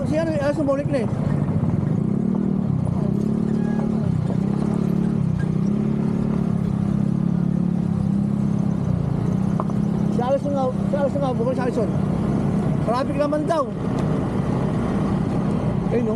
Si ano, Alison bumalik na eh. Si Alison nga, bumalik si Alison. Traffic naman daw. Ayun no.